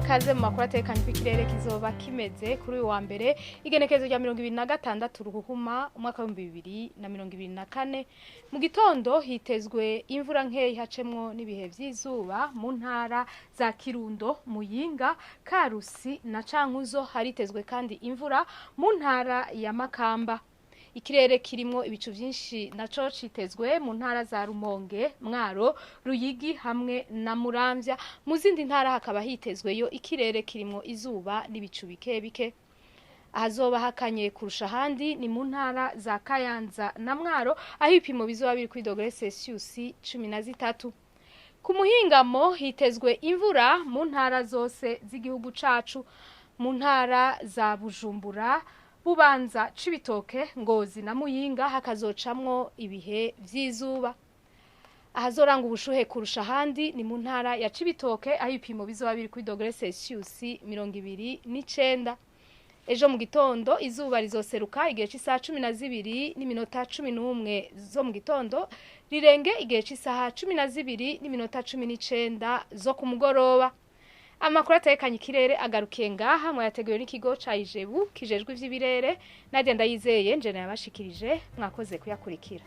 kaze mu makuru atekanye ko ikirere kizoba kimeze kuri uyu wa mbere igenekerezo rya 2026 ruhuhuma umwaka wa 2024 mu gitondo hitezwe imvura nkeyi hacemwo n'ibihe vy'izuba mu ntara za Kirundo, Muyinga, Karusi na Cankuzo. Haritezwe kandi imvura mu ntara ya Makamba. Ikirere kirimo ibicu vyinshi naco citezwe mu ntara za Rumonge, Mwaro, Ruyigi hamwe na Muramvya. Mu zindi ntara hakaba hitezweyo ikirere kirimo izuba n'ibicu bike bike. Ahazoba hakanye kurusha handi ni mu ntara za Kayanza na Mwaro, aho ibipimo bizoba biri kuri dogere Celsius 13. Ku muhingamo hitezwe imvura mu ntara zose z'igihugu cacu, mu ntara za Bujumbura, Bubanza, Cibitoke, Ngozi na Muyinga hakazocamwo ibihe vy'izuba. Ahazoranga ubushuhe kurusha handi ni mu ntara ya Cibitoke, aho ibipimo bizoba biri kuri dogere Celsius 29. Ejo mu gitondo izuba rizoseruka igihe cy'isaha 12:11 zo mu gitondo rirenge igihe cy'isaha 12:19 zo ku mugoroba. Amakuru atekanye ikirere agarukiye ngaha mwayateguye n'ikigo ca Ijebu kijejwe ivy'ibirere. Nadia Ndayizeye nje nabashikirije, mwakoze kuyakurikira.